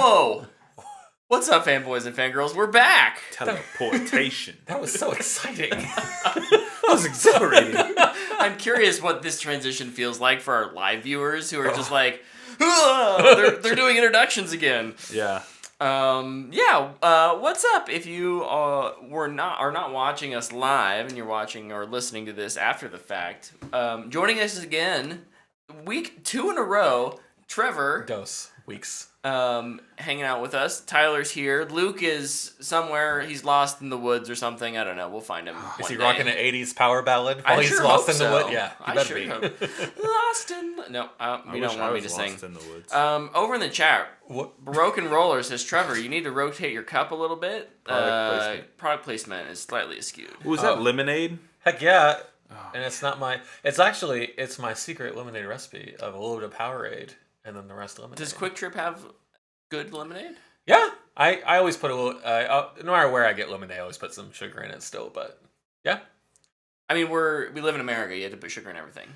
Whoa! What's up, fanboys and fangirls? We're back! Teleportation. That was so exciting. That was exhilarating. I'm curious what this transition feels like for our live viewers who are just like, they're doing introductions again. Yeah. What's up? If you are not watching us live and you're watching or listening to this after the fact, joining us again, week 2 in a row, Trevor. Dose. Weeks. Hanging out with us. Tyler's here. Luke is somewhere. He's lost in the woods or something. I don't know. We'll find him. Is he rocking an 80s power ballad I while he's sure lost hope in the so. woods? Yeah, he I better sure be. hope. Lost in... No, you don't want me to sing. Lost in the woods. Over in the chat, What? Broken Roller says, Trevor, you need to rotate your cup a little bit. Product placement is slightly askewed. Was that lemonade? Heck yeah. And it's not my... It's my secret lemonade recipe of a little bit of Powerade and then the rest lemonade. Does Quick Trip have good lemonade? Yeah. I always put a little... no matter where I get lemonade, I always put some sugar in it still, but... Yeah. I mean, we live in America. You have to put sugar in everything.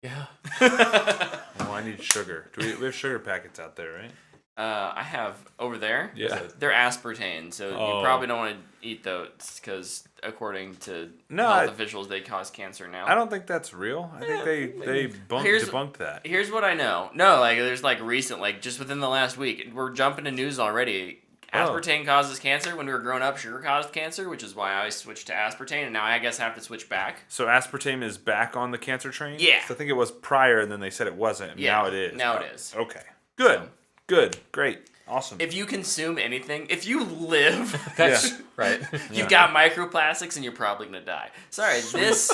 Yeah. Oh, I need sugar. We have sugar packets out there, right? I have over there. Yeah. They're aspartame, so you probably don't want to eat those because, according to health officials, they cause cancer now. I don't think that's real. I think they debunked that. Here's what I know. No, there's recent, just within the last week, we're jumping to news already. Aspartame causes cancer. When we were growing up, sugar caused cancer, which is why I switched to aspartame, and now I guess I have to switch back. So aspartame is back on the cancer train? Yeah. So I think it was prior, and then they said it wasn't, and now it is. Now it is. Okay. Good. Good. Great. Awesome. If you consume anything, if you live, That's right. you've got microplastics and you're probably going to die. Sorry, this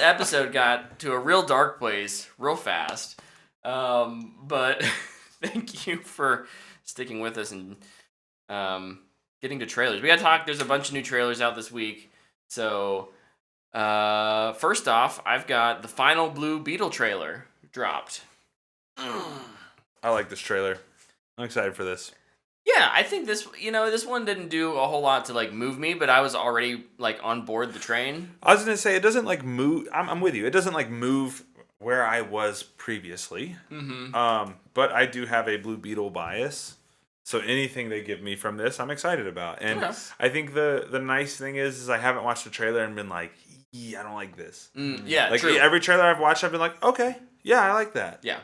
episode got to a real dark place real fast. But thank you for sticking with us and getting to trailers. We got to talk. There's a bunch of new trailers out this week. So first off, I've got the final Blue Beetle trailer dropped. I like this trailer. I'm excited for this. Yeah, I think this one didn't do a whole lot to move me, but I was already on board the train. I was gonna say it doesn't move. I'm with you. It doesn't move where I was previously. Mm-hmm. But I do have a Blue Beetle bias, so anything they give me from this, I'm excited about. And I think the nice thing is I haven't watched the trailer and been like, I don't like this. Yeah, true. Every trailer I've watched, I've been like, okay, yeah, I like that. Yeah.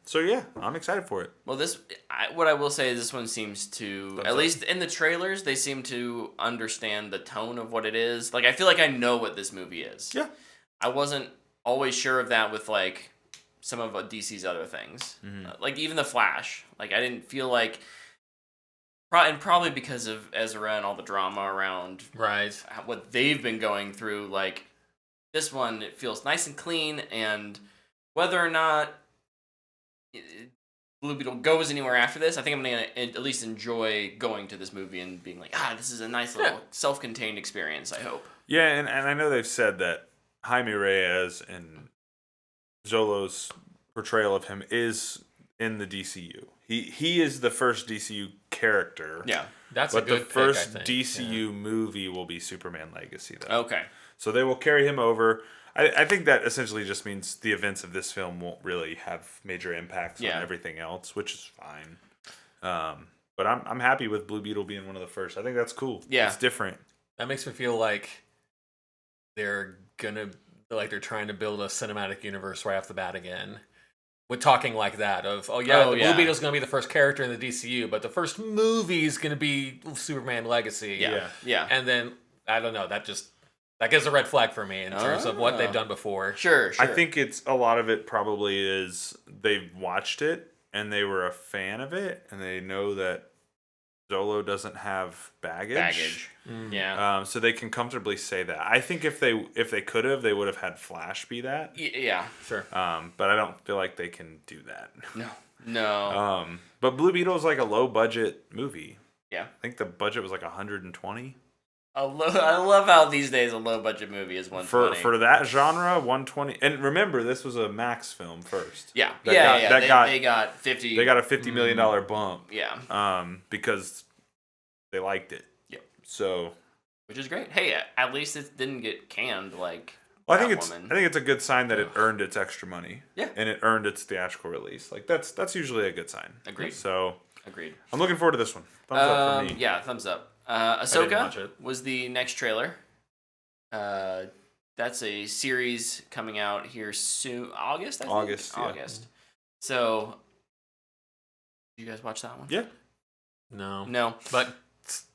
So yeah, I'm excited for it. Well, what I will say is this one seems to, at least in the trailers, they seem to understand the tone of what it is. I feel like I know what this movie is. Yeah. I wasn't always sure of that with some of DC's other things. Mm-hmm. Even The Flash. I didn't feel like, and probably because of Ezra and all the drama around what they've been going through. This one, it feels nice and clean, and whether or not Blue Beetle goes anywhere after this, I think I'm going to at least enjoy going to this movie and being this is a nice little self-contained experience, I hope. Yeah, and I know they've said that Jaime Reyes and Zolo's portrayal of him is in the DCU. He is the first DCU character. Yeah. That's a good the first pick, I think. DCU movie will be Superman Legacy, though. Okay. So they will carry him over. I think that essentially just means the events of this film won't really have major impacts on everything else, which is fine. But I'm happy with Blue Beetle being one of the first. I think that's cool. Yeah. It's different. That makes me feel like they're trying to build a cinematic universe right off the bat again. With talking like that of, Blue Beetle's going to be the first character in the DCU, but the first movie is going to be Superman Legacy. Yeah. And then, I don't know, that gives a red flag for me in terms of what they've done before. Sure. I think a lot of it probably is they've watched it and they were a fan of it and they know that Zolo doesn't have baggage. Yeah. So they can comfortably say that. I think if they could have, they would have had Flash be that. Yeah. Sure. But I don't feel like they can do that. No. But Blue Beetle is a low budget movie. Yeah. I think the budget was 120. I love how these days a low budget movie is 120. For that genre, 120. And remember, this was a Max film first. Yeah. They got 50. They got a $50 million bump. Yeah. Because they liked it. Yep. So. Which is great. Hey, at least it didn't get canned like Well, I think it's a good sign that it earned its extra money. Yeah. And it earned its theatrical release. Like that's usually a good sign. Agreed. So agreed. I'm looking forward to this one. Thumbs up for me. Yeah, thumbs up. watch Ahsoka it. was the next trailer. That's a series coming out here soon. August, I think? August, yeah. August. So, did you guys watch that one? Yeah. No. But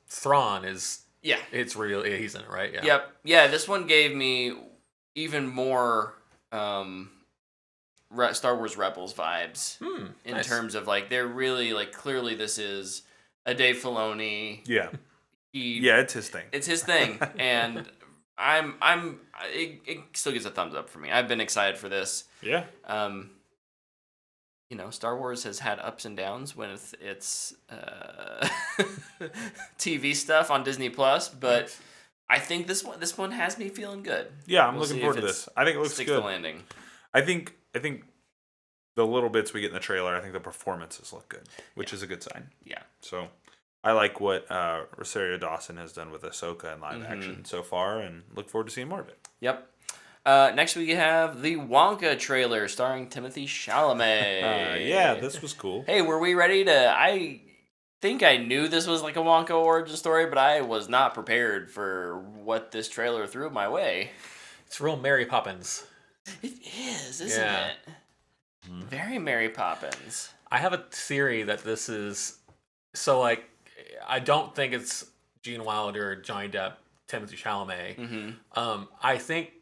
Thrawn is... Yeah. It's real. He's in it, right? Yeah. Yep. Yeah, this one gave me even more Star Wars Rebels vibes in terms of, like, they're really, like, clearly this is a Dave Filoni. Yeah. It's his thing. It's his thing. And it still gets a thumbs up for me. I've been excited for this. Yeah. Star Wars has had ups and downs when it's TV stuff on Disney Plus, but I think this one has me feeling good. Yeah, I'm looking forward to this. I think it looks sticks good. The landing. I think the little bits we get in the trailer, I think the performances look good, which is a good sign. Yeah. So I like what Rosario Dawson has done with Ahsoka in live action so far, and look forward to seeing more of it. Yep. Next we have the Wonka trailer starring Timothée Chalamet. Yeah, this was cool. Hey, were we ready to... I think I knew this was like a Wonka origin story, but I was not prepared for what this trailer threw my way. It's real Mary Poppins. It is, isn't it? Very Mary Poppins. I have a theory that this is... So, like, I don't think it's Gene Wilder, Johnny Depp, Timothée Chalamet. I think...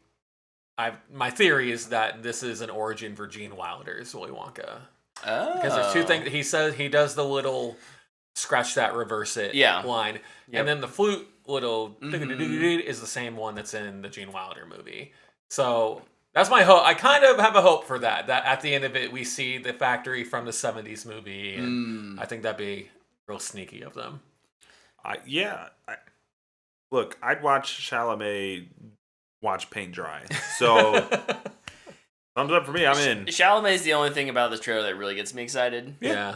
my theory is that this is an origin for Gene Wilder's Willy Wonka. Oh. Because there's two things. He says he does the little scratch that, reverse it line. Yep. And then the flute little is the same one that's in the Gene Wilder movie. So that's my hope. I kind of have a hope for that. That at the end of it, we see the factory from the 70s movie. And I think that'd be real sneaky of them. Look, I'd watch Chalamet watch paint dry. So thumbs up for me. I'm in. Chalamet's the only thing about this trailer that really gets me excited. Yeah.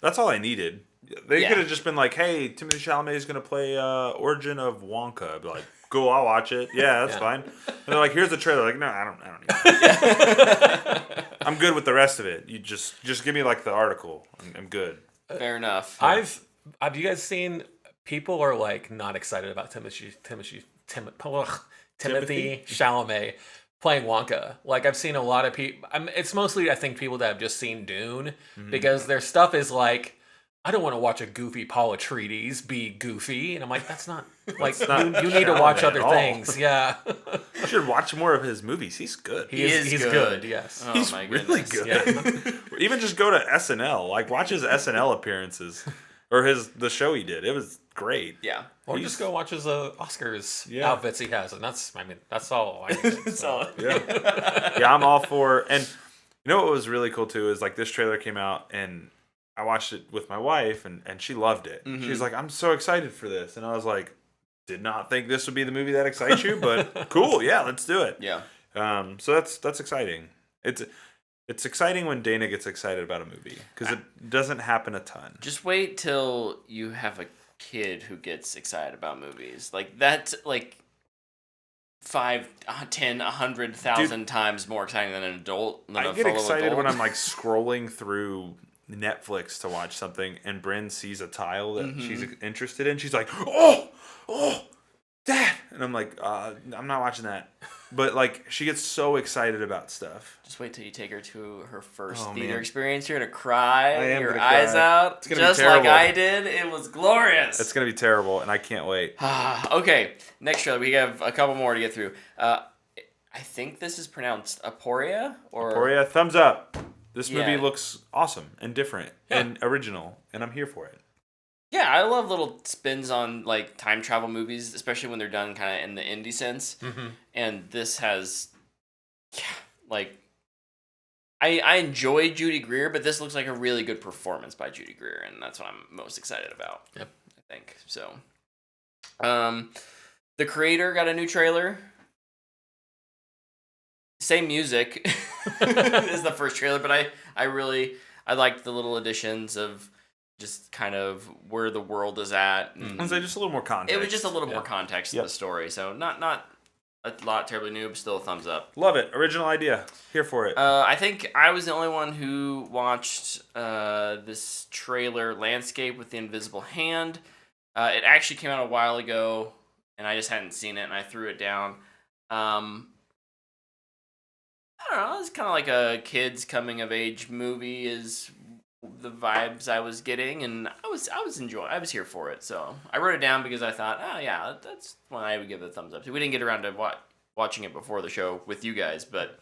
That's all I needed. They could have just been like, "Hey, Timothée Chalamet is gonna play Origin of Wonka." I'd be like, "Cool, I'll watch it. Yeah, that's fine." And they're like, "Here's the trailer." Like, no, I don't need it. I'm good with the rest of it. You just give me like the article. I'm good. Fair enough. Have you guys seen people are like not excited about Timothée Chalamet playing Wonka? Like, I've seen a lot of people. It's mostly, I think, people that have just seen Dune because their stuff is like, I don't want to watch a goofy Paul Atreides be goofy, and I'm like, that's not like you need to watch other things. Yeah, you should watch more of his movies. He's good. He's good. Yes, he's really good. Yeah. Even just go to SNL. Like, watch his SNL appearances or the show he did. It was great. Yeah. Or just go watch his Oscars outfits he has, and that's all I need. That's all. Yeah, I'm all for. And you know what was really cool too is like this trailer came out and I watched it with my wife and she loved it. She's like, "I'm so excited for this," and I was like, "Did not think this would be the movie that excites you, but cool, yeah, let's do it." Yeah. So that's exciting. It's exciting when Dana gets excited about a movie because it doesn't happen a ton. Just wait till you have a kid who gets excited about movies. Like, that's like 5, 10, 100,000 times more exciting than an adult. I get excited when I'm like scrolling through Netflix to watch something and Bryn sees a tile that she's interested in. She's like, oh, Dad. And I'm like, I'm not watching that. But like, she gets so excited about stuff. Just wait till you take her to her first theater experience. You're gonna cry your eyes cry. out, it's gonna just be terrible. like I did. It was glorious. It's gonna be terrible, and I can't wait. Okay, next trailer. We have a couple more to get through. I think this is pronounced Aporia. Aporia, thumbs up. This movie looks awesome and different and original, and I'm here for it. Yeah, I love little spins on like time travel movies, especially when they're done kind of in the indie sense. And this has, like, I enjoy Judy Greer, but this looks like a really good performance by Judy Greer, and that's what I'm most excited about. Yep, I think so. The Creator got a new trailer. Same music as the first trailer, but I liked the little additions of just kind of where the world is at. And so just a little more context. It was just a little more context to the story. So not a lot terribly new, but still a thumbs up. Love it. Original idea. Here for it. I think I was the only one who watched this trailer, Landscape with the Invisible Hand. It actually came out a while ago, and I just hadn't seen it, and I threw it down. I don't know. It's kind of like a kids coming of age movie is the vibes I was getting, and I was enjoying. I was here for it, so I wrote it down because I thought, oh yeah, that's one I would give it a thumbs up to. We didn't get around to watching it before the show with you guys, but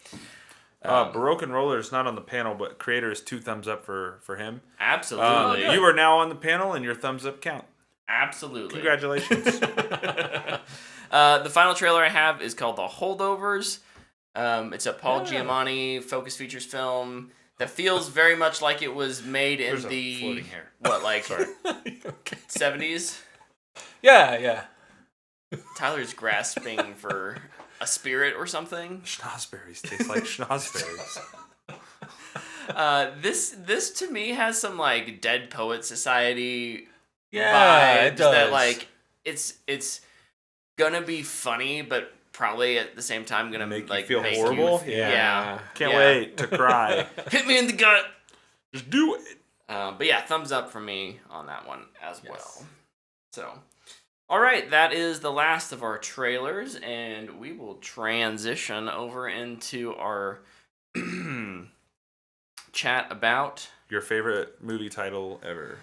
Baroque and Roller is not on the panel, but creator is 2 thumbs up for him. Absolutely, you are now on the panel, and your thumbs up count. Absolutely, congratulations. The final trailer I have is called The Holdovers. It's a Paul Giamatti Focus Features film that feels very much like it was made in the floating hair. What, like Okay. 70s? Yeah. Tyler's grasping for a spirit or something. Schnozberries taste like schnozberries. This to me has some like Dead Poet Society Yeah, vibes it does. that like it's gonna be funny, but probably at the same time gonna Make like you feel make horrible. Yeah. Can't wait to cry. Hit me in the gut. Just do it. But yeah, thumbs up for me on that one as well. So, all right, that is the last of our trailers, and we will transition over into our chat about Your favorite movie title ever.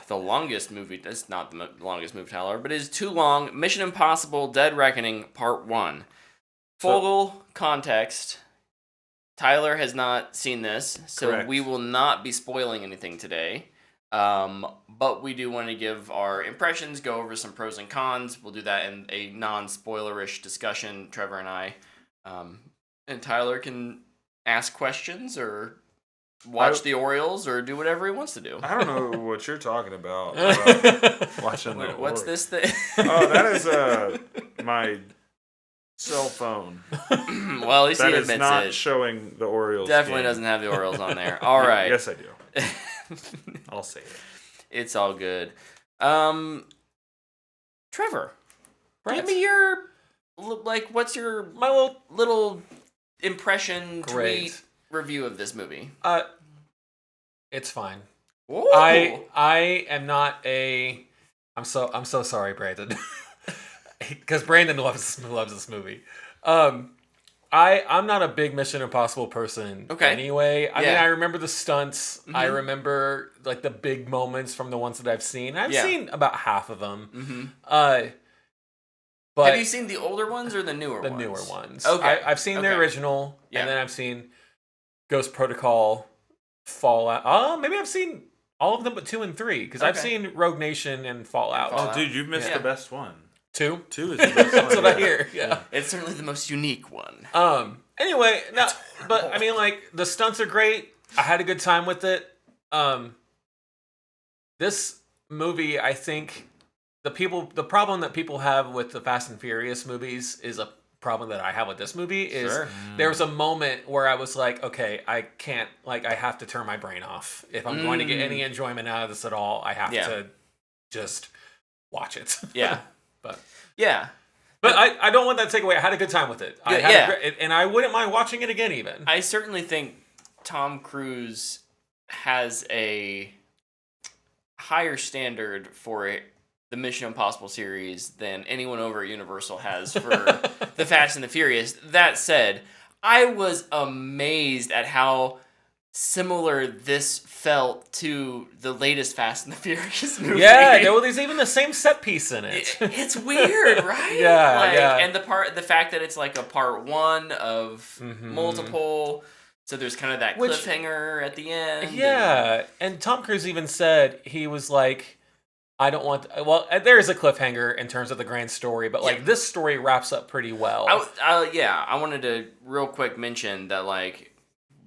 the longest movie. That's not the longest movie title ever, but it is too long. Mission Impossible: Dead Reckoning Part 1. Full context. Tyler has not seen this, so Correct. we will not be spoiling anything today. But we do want to give our impressions, go over some pros and cons. We'll do that in a non-spoilerish discussion, Trevor and I. And Tyler can ask questions or watch the Orioles or do whatever he wants to do. I don't know what you're talking about. Watching the What's this thing? Oh, that is my cell phone. Well, at least That he is admits not it. showing the Orioles. Definitely game. doesn't have the Orioles on there. All right. Yes, I do. I'll say it. It's all good. Trevor, give me your what's your My little impression Great. tweet review of this movie? It's fine. Ooh. I am not a. I'm so sorry, Brandon, because Brandon loves this movie. I'm not a big Mission Impossible person. Okay. Anyway, I mean, Yeah. I remember the stunts. Mhm. I remember like the big moments from the ones that I've seen. I've seen about half of them. Mm-hmm. But have you seen the older ones or the newer ones? the newer ones? Okay. I've seen the Okay. original, Yeah. and then I've seen Ghost Protocol, Fallout. Oh, maybe I've seen all of them but 2 and 3, because I've Okay. seen Rogue Nation and Fallout. Oh, dude, you've missed Yeah. the best one. 2? 2 is the best one. That's what I hear. Yeah. It's certainly the most unique one. Anyway, no, but I mean, like, the stunts are great. I had a good time with it. This movie, I think, the problem that people have with the Fast and Furious movies is a problem that I have with this movie. Is Sure. there was a moment where I was like, okay, I can't, like, I have to turn my brain off. If I'm going to get any enjoyment out of this at all, I have to just watch it. Yeah. But Yeah. I don't want that to take away. I had a good time with it. I had a great, and I wouldn't mind watching it again even. I certainly think Tom Cruise has a higher standard for the Mission Impossible series than anyone over at Universal has for the Fast and the Furious. That said, I was amazed at how similar this felt to the latest Fast and the Furious movie. Yeah, there's even the same set piece in it. It's weird, right? Yeah. And the fact that it's like a part 1 of multiple, so there's kind of that cliffhanger at the end. Yeah, and Tom Cruise even said, he was like, I don't want... well, there is a cliffhanger in terms of the grand story, but like this story wraps up pretty well. I wanted to real quick mention that like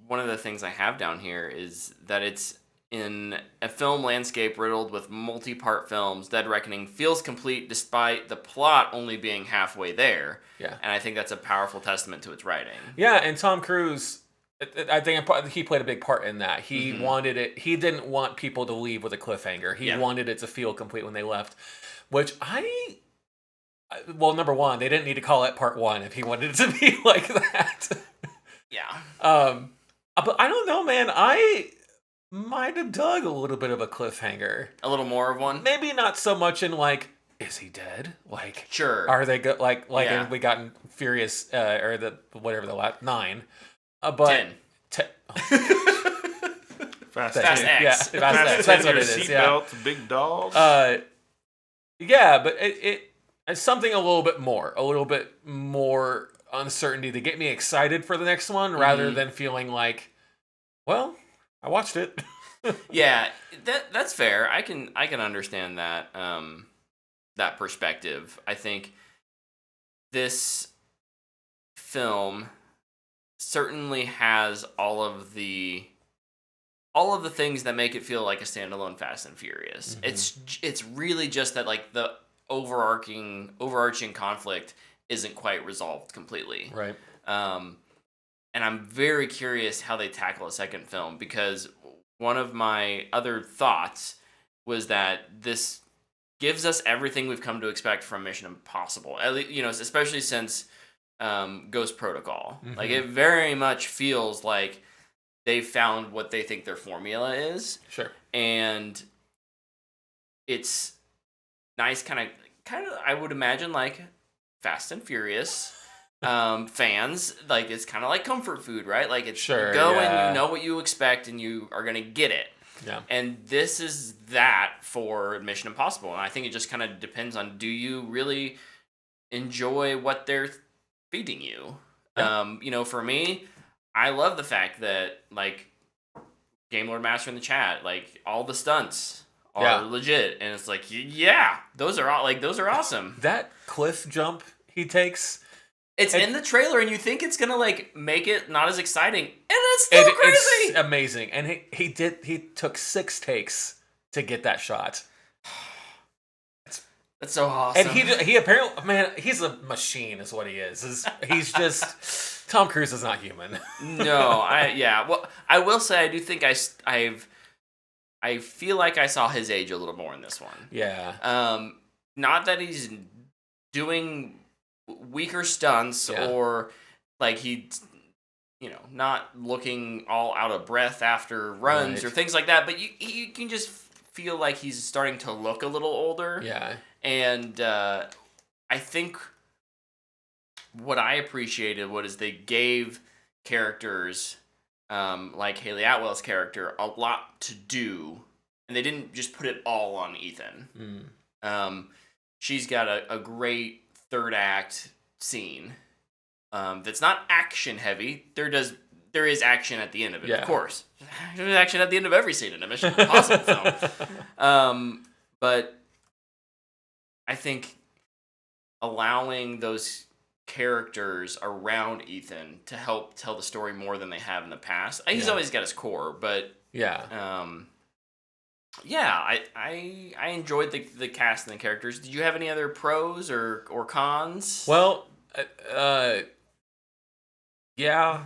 one of the things I have down here is that it's in a film landscape riddled with multi-part films. Dead Reckoning feels complete despite the plot only being halfway there. Yeah. And I think that's a powerful testament to its writing. Yeah, and Tom Cruise, I think he played a big part in that. He wanted it. He didn't want people to leave with a cliffhanger. He wanted it to feel complete when they left, which I Well, number one, they didn't need to call it part 1 if he wanted it to be like that. Yeah. But I don't know, man. I might have dug a little bit of a cliffhanger. A little more of one? Maybe not so much in like, is he dead? Like, sure. Are they we gotten Furious or the whatever the last 9, but 10. Fast X. Yeah, Fast X. That's what it is. Seatbelt, big dog. Yeah, but it's something a little bit more uncertainty to get me excited for the next one, rather than feeling like, well, I watched it. Yeah, that's fair. I can understand that that perspective. I think this film certainly has all of the things that make it feel like a standalone Fast and Furious. It's really just that like the overarching conflict isn't quite resolved completely. Right. And I'm very curious how they tackle a second film, because one of my other thoughts was that this gives us everything we've come to expect from Mission Impossible. At least, especially since Ghost Protocol. Like, it very much feels like they found what they think their formula is. Sure. And it's nice, kind of I would imagine, like Fast and Furious fans, like, it's kind of like comfort food, right? Like, it's you go and you know what you expect and you are going to get it. Yeah. And this is that for Mission Impossible. And I think it just kind of depends on, do you really enjoy what they're feeding you? Yeah. For me, I love the fact that, like, Game Lord Master in the chat, like, all the stunts are legit, and it's like, yeah, those are awesome. That cliff jump he takes, it's in the trailer, and you think it's gonna like make it not as exciting, and it's still crazy. It's amazing, and he took 6 takes to get that shot. That's so awesome. And he apparently, man, he's a machine, is what he is. He's just Tom Cruise is not human. No, well, I will say I do think I feel like I saw his age a little more in this one. Yeah. Not that he's doing weaker stunts or like he, not looking all out of breath after runs or things like that, but you can just feel like he's starting to look a little older. Yeah. And I think what I appreciated was they gave characters like Haley Atwell's character a lot to do, and they didn't just put it all on Ethan. She's got a great third act scene that's not action heavy. There is action at the end of it, of course. There's action at the end of every scene in a Mission Impossible film. But I think allowing those characters around Ethan to help tell the story more than they have in the past. He's always got his core, but I enjoyed the cast and the characters. Did you have any other pros or cons? Well, yeah.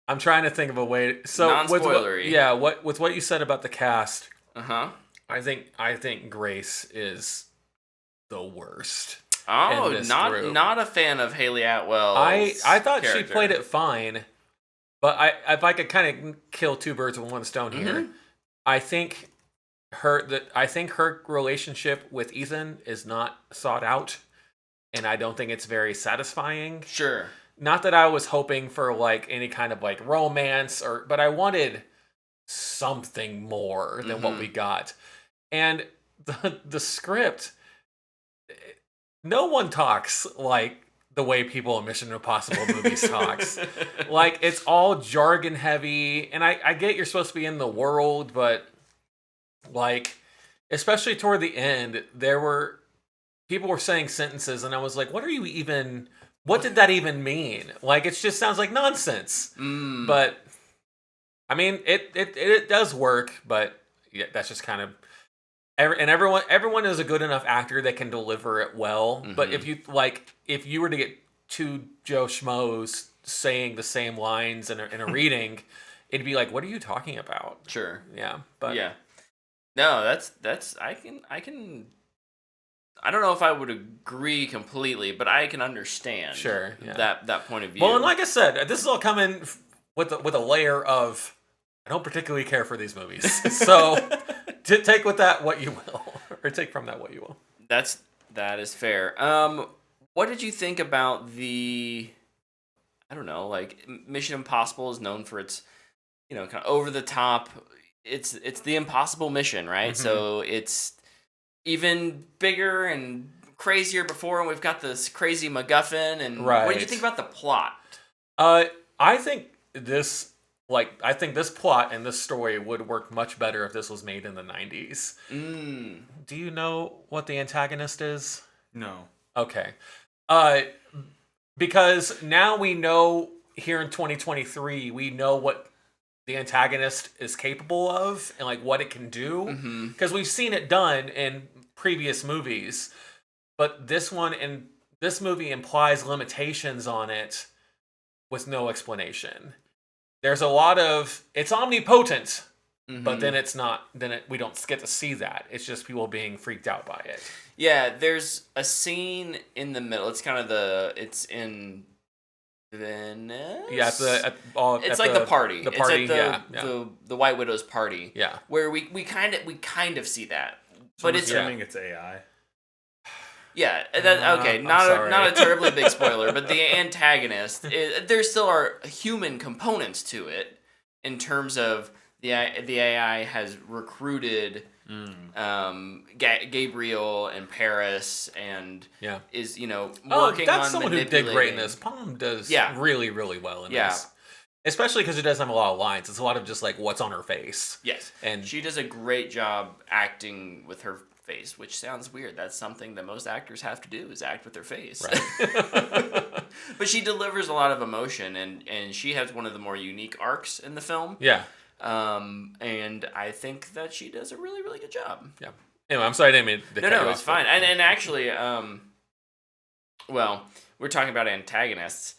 I'm trying to think of a way. So non-spoilery. With what you said about the cast. I think Grace is the worst. Oh, not a fan of Haley Atwell. I thought she played it fine, but if I could kind of kill 2 birds with 1 stone here, I think her relationship with Ethan is not sought out, and I don't think it's very satisfying. Sure. Not that I was hoping for like any kind of like romance but I wanted something more than what we got. And the script, no one talks like the way people in Mission Impossible movies talks. Like, it's all jargon heavy, and I get you're supposed to be in the world, but like, especially toward the end, people were saying sentences, and I was like, what did that even mean? Like, it just sounds like nonsense. But I mean, it does work, but yeah, that's just kind of everyone is a good enough actor that can deliver it well. But if you were to get 2 Joe Schmoes saying the same lines in a reading, it'd be like, what are you talking about? Sure. Yeah. But yeah. No, that's I can I don't know if I would agree completely, but I can understand that point of view. Well, and like I said, this is all coming with a layer of I don't particularly care for these movies. So take with that what you will, or take from that what you will. That is fair. What did you think about the? I don't know. Like Mission Impossible is known for its, kind of over the top. It's the impossible mission, right? Mm-hmm. So it's even bigger and crazier before, and we've got this crazy MacGuffin. And what did you think about the plot? I think this plot and this story would work much better if this was made in the 90s. Do you know what the antagonist is? No. Okay. Because now we know here in 2023, we know what the antagonist is capable of and like what it can do. Because we've seen it done in previous movies, but this movie implies limitations on it with no explanation. There's a lot of it's omnipotent, but then it's not. We don't get to see that. It's just people being freaked out by it. Yeah, there's a scene in the middle. It's kind of it's in Venice. Yeah, it's like the party. The party. It's at the White Widow's party. Yeah, where we kind of see that, so but it's assuming it's AI. Yeah, okay, not a terribly big spoiler, but the antagonist, there still are human components to it in terms of the AI has recruited Gabriel and Paris and is working that's on someone who did great in this. Palm does really, really well in this. Especially because she doesn't have a lot of lines. It's a lot of just like what's on her face. Yes, and she does a great job acting with her face, which sounds weird. That's something that most actors have to do is act with their face. Right. But she delivers a lot of emotion, and she has one of the more unique arcs in the film. Yeah. And I think that she does a really, really good job. Yeah. Anyway, I'm sorry I didn't mean to cut you it's off, fine. And actually, well, we're talking about antagonists.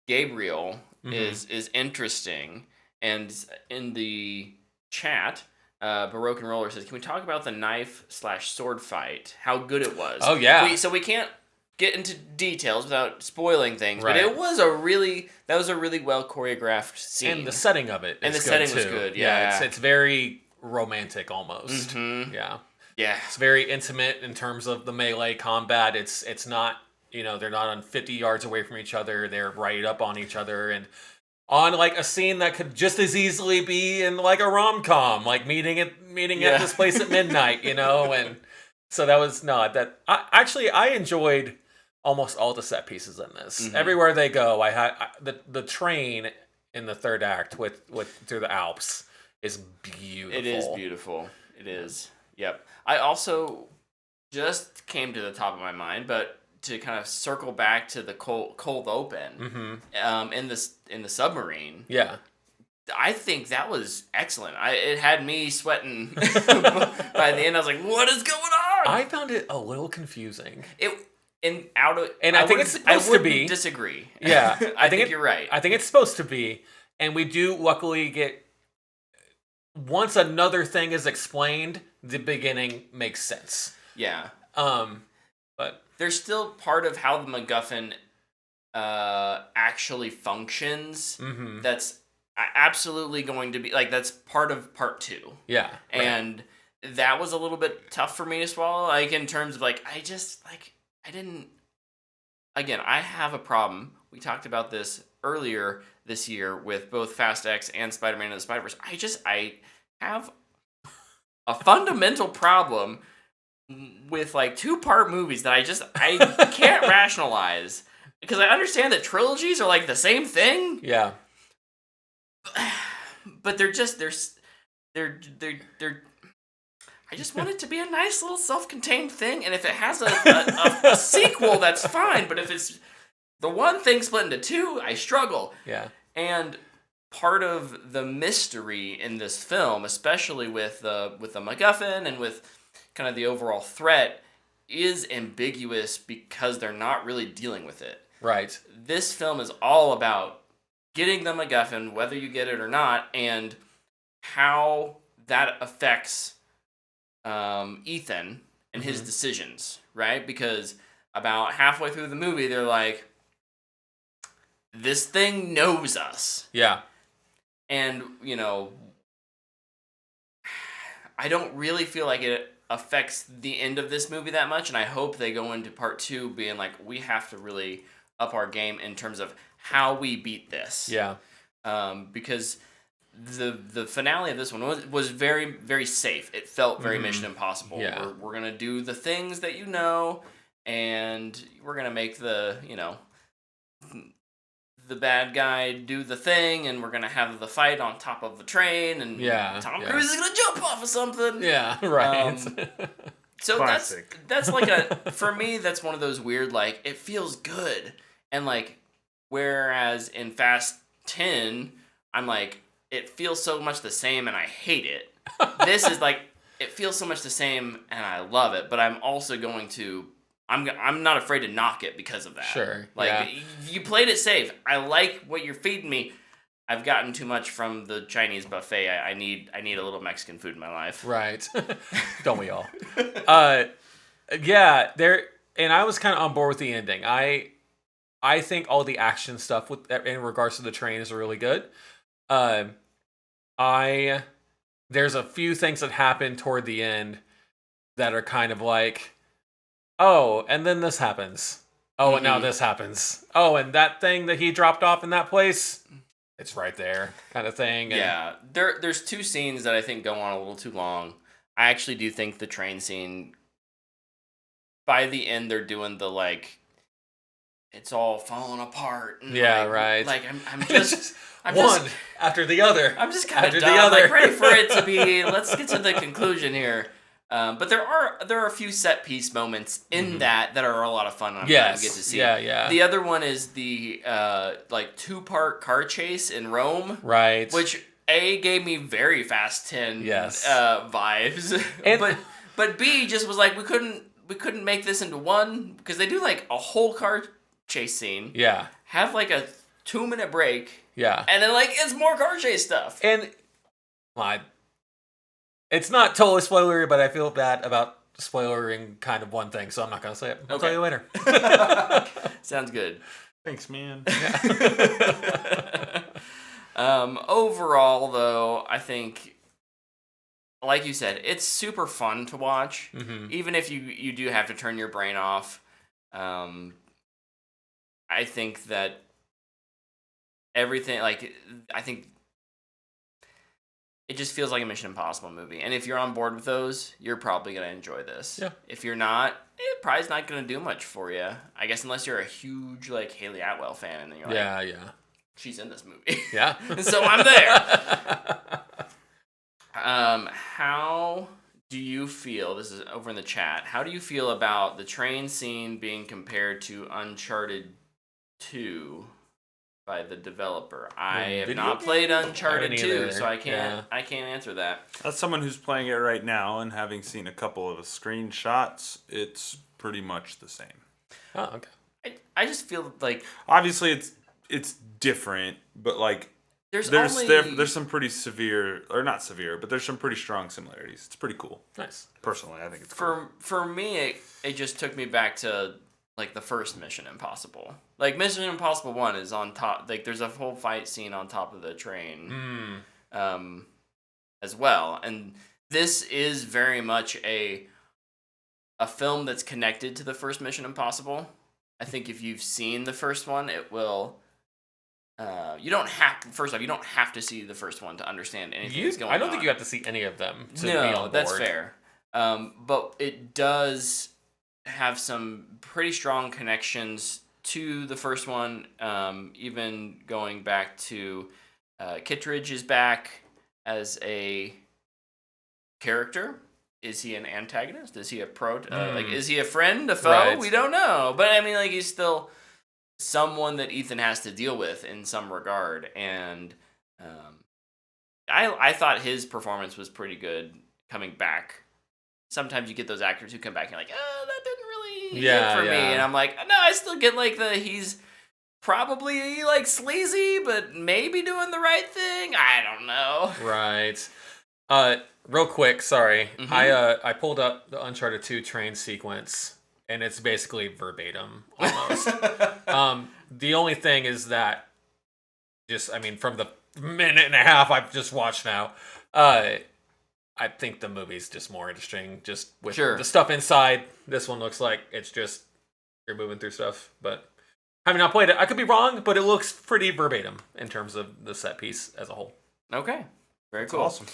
Gabriel is interesting, and in the chat, Baroque and Roller says, "Can we talk about the knife/sword fight? How good it was." Oh yeah. So we can't get into details without spoiling things, right. But it was a really well choreographed scene, and the setting of it, was good. Yeah, it's very romantic almost. Yeah. It's very intimate in terms of the melee combat. It's not they're not on 50 yards away from each other. They're right up on each other and on like a scene that could just as easily be in like a rom-com, like meeting at this place at midnight, and so that was I enjoyed almost all the set pieces in this. Everywhere they go, I had the train in the third act with through the Alps is beautiful. It is beautiful. It is. Yep. I also just came to the top of my mind, but to kind of circle back to the cold open in the submarine. Yeah. I think that was excellent. It had me sweating by the end. I was like, "What is going on?" I found it a little confusing. I think it's supposed to be. Disagree. Yeah, I think you're right. I think it's supposed to be, and we do luckily get. Once another thing is explained, the beginning makes sense. Yeah. But there's still part of how the MacGuffin actually functions. That's absolutely going to be that's part of part 2. Yeah. And that was a little bit tough for me to swallow. Like in terms of I didn't. Again, I have a problem. We talked about this earlier this year with both Fast X and Spider-Man and the Spider-Verse. I have a fundamental problem with 2-part movies that I can't rationalize, because I understand that trilogies are the same thing. Yeah. But they're I just want it to be a nice little self-contained thing, and if it has a sequel, that's fine. But if it's the one thing split into 2, I struggle. Yeah. And part of the mystery in this film, especially with the MacGuffin and with kind of the overall threat, is ambiguous because they're not really dealing with it. Right. This film is all about getting the MacGuffin, whether you get it or not, and how that affects Ethan and his decisions, right? Because about halfway through the movie, they're like, this thing knows us. Yeah. And, I don't really feel like it affects the end of this movie that much, and I hope they go into part 2 being like, we have to really up our game in terms of how we beat this. Yeah. Because the finale of this one was very, very safe. It felt very Mission Impossible. Yeah. We're going to do the things that and we're going to make the bad guy do the thing, and we're going to have the fight on top of the train, and Tom Cruise is going to jump off of something. Yeah, right. So Classic. that's like for me, that's one of those weird, like, it feels good. And like, whereas in Fast 10, I'm like, it feels so much the same and I hate it. This is like, it feels so much the same and I love it, but I'm also going to, I'm not afraid to knock it because of that. Sure. Like, you played it safe. I like what you're feeding me. I've gotten too much from the Chinese buffet. I need a little Mexican food in my life. Right. Don't we all? Yeah, and I was kind of on board with the ending. I think all the action stuff in regards to the train is really good. There's a few things that happen toward the end that are kind of like, oh, and then this happens. Oh, and now this happens. Oh, and that thing that he dropped off in that place, it's right there, kind of thing. And yeah, there's 2 scenes that I think go on a little too long. I actually do think the train scene, by the end, they're doing the, like, it's all falling apart. And right. Like, I'm just... one after the other. I'm just kind of done. Like, ready for it to be, let's get to the conclusion here. But there are a few set piece moments in that are a lot of fun. And I'm glad we get to see. Yeah. The other one is the 2-part car chase in Rome, right? Which gave me very Fast 10 vibes, and, but B just was like, we couldn't make this into one, because they do like a whole car chase scene. Yeah. Have like a 2-minute break. Yeah. And then like it's more car chase stuff. And it's not totally spoilery, but I feel bad about spoilering kind of one thing, so I'm not going to say it. I'll tell you later. Sounds good. Thanks, man. Overall, though, I think, like you said, it's super fun to watch, even if you do have to turn your brain off. I think that everything, like, I think it just feels like a Mission Impossible movie. And if you're on board with those, you're probably going to enjoy this. Yeah. If you're not, it probably not going to do much for you. I guess unless you're a huge, like, Haley Atwell fan, and then you're like, yeah. She's in this movie. Yeah. So I'm there. How do you feel, this is over in the chat, how do you feel about the train scene being compared to Uncharted 2 by the developer? I have not played Uncharted 2, so I can't answer that. As someone who's playing it right now and having seen a couple of screenshots, it's pretty much the same. Oh, okay. I just feel like, obviously it's different, but like there's some pretty severe, or not severe, but there's some pretty strong similarities. It's pretty cool. Nice. Personally, I think it's cool. For me, it just took me back to like the first Mission Impossible. Like Mission Impossible 1 is on top, like there's a whole fight scene on top of the train as well. And this is very much a film that's connected to the first Mission Impossible. I think if you've seen the first one, it will you don't have to see the first one to understand anything that's going on. I don't think you have to see any of them to be on board. That's fair. But it does have some pretty strong connections to the first one, even going back to Kittredge is back as a character. Is he an antagonist? Is he a like, is he a friend, a foe? Right. We don't know. But I mean, like, he's still someone that Ethan has to deal with in some regard. And I thought his performance was pretty good coming back. Sometimes you get those actors who come back and you're like, oh, that didn't really hit for me. And I'm like, no, I still get like he's probably like sleazy, but maybe doing the right thing. I don't know. Right. Real quick, sorry. Mm-hmm. I pulled up the Uncharted 2 train sequence, and it's basically verbatim almost. The only thing is that, from the minute and a half I've just watched now, I think the movie's just more interesting, just with the stuff inside. This one looks like it's just you're moving through stuff, but having not played it, I could be wrong, but it looks pretty verbatim in terms of the set piece as a whole. Okay, very That's cool. Awesome.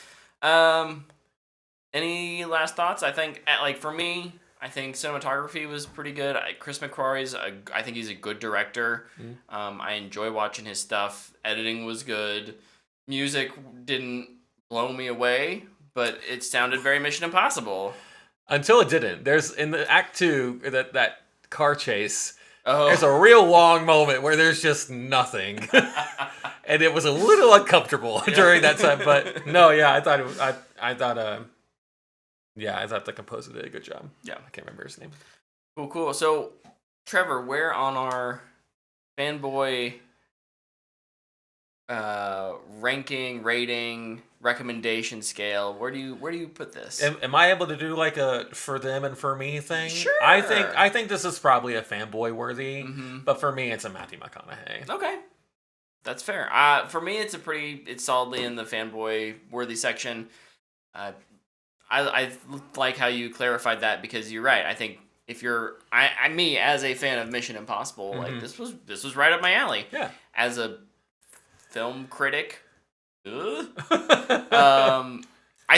Any last thoughts? I think, for me, I think cinematography was pretty good. Chris McQuarrie's, I think he's a good director. Mm-hmm. I enjoy watching his stuff. Editing was good. Music didn't blow me away, but it sounded very Mission Impossible. Until it didn't. There's, in the Act 2, that car chase, Oh. there's a real long moment where there's just nothing. And it was a little uncomfortable during that time. But no, yeah, I thought the composer did a good job. Yeah. I can't remember his name. Cool. So, Trevor, where on our fanboy ranking, rating, recommendation scale, where do you put this? Am I able to do like a for them and for me thing? Sure. I think this is probably a fanboy worthy, Mm-hmm. but for me it's a Matthew McConaughey. Okay. That's fair. For me, it's solidly in the fanboy worthy section. I like how you clarified that, because you're right. I think if you're me as a fan of Mission Impossible, Mm-hmm. like this was right up my alley. Yeah. As a film critic, I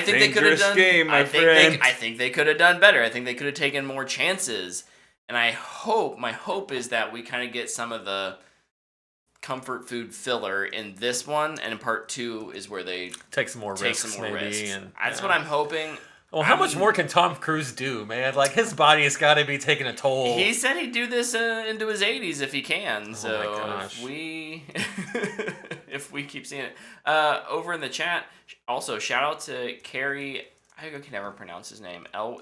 think they could have done. Game, my friend. I think they could have done better. I think they could have taken more chances. And my hope is that we kind of get some of the comfort food filler in this one, and in part 2 is where they take some more risks. And that's what I'm hoping. Well, how much more can Tom Cruise do, man? Like, his body has got to be taking a toll. He said he'd do this into his 80s if he can. So my gosh. if we keep seeing it over in the chat, also shout out to Carrie. I can never pronounce his name. Elwes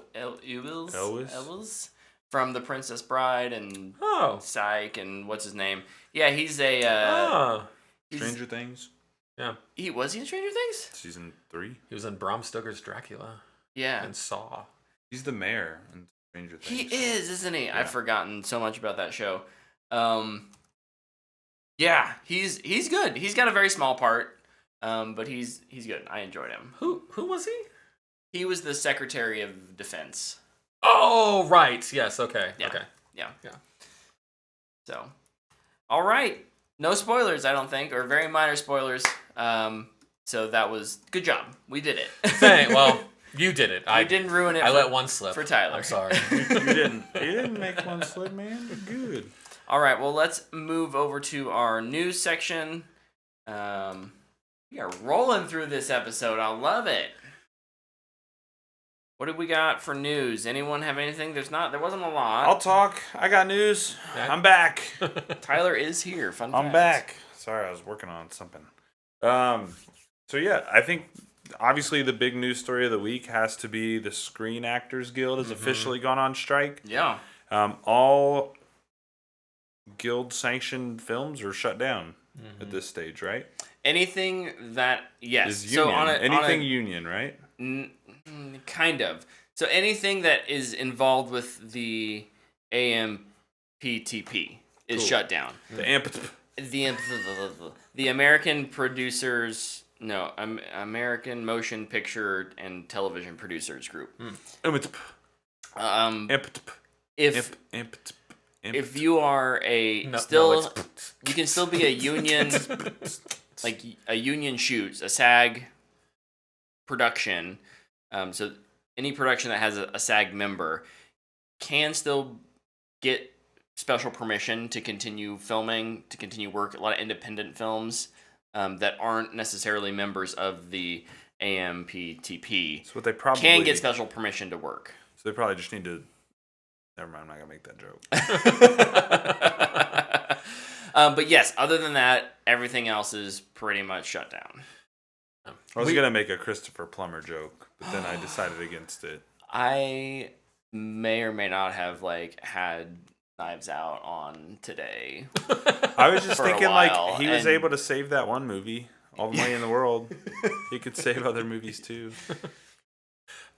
from The Princess Bride and Psych and what's his name? Yeah, he's a Stranger Things. Yeah. Was he in Stranger Things? Season 3. He was in Bram Stoker's Dracula. Yeah. And Saw. He's the mayor in Stranger Things. He is, isn't he? Yeah. I've forgotten so much about that show. Yeah, he's good. He's got a very small part, but he's good. I enjoyed him. Who was he? He was the Secretary of Defense. Oh, right. Yes, okay. Yeah. Okay. Yeah. So, all right. No spoilers, I don't think, or very minor spoilers. So that was good job. We did it. Well, you did it. I didn't ruin it. I let one slip for Tyler. I'm sorry. You didn't make one slip, man. You're good. All right. Well, let's move over to our news section. We are rolling through this episode. I love it. What did we got for news? Anyone have anything? There wasn't a lot. I'll talk. I got news. I'm back. Tyler is here. Fun fact. I'm back. Sorry, I was working on something. So yeah, I think obviously the big news story of the week has to be the Screen Actors Guild has officially gone on strike. Yeah. All guild-sanctioned films are shut down at this stage, right? Anything that is union. Union, right? Kind of. So anything that is involved with the AMPTP is shut down. The American Producers, American Motion Picture and Television Producers Group. If you are you can still be a union, like a union shoots, a SAG production. So any production that has a SAG member can still get special permission to continue filming, to continue work. A lot of independent films that aren't necessarily members of the AMPTP so they probably can get special permission to work. So they probably just need to... Never mind, I'm not going to make that joke. But yes, other than that, everything else is pretty much shut down. I was going to make a Christopher Plummer joke, but then I decided against it. I may or may not have had Knives Out on today. I was just thinking he was able to save that one movie all the money in the world. He could save other movies too.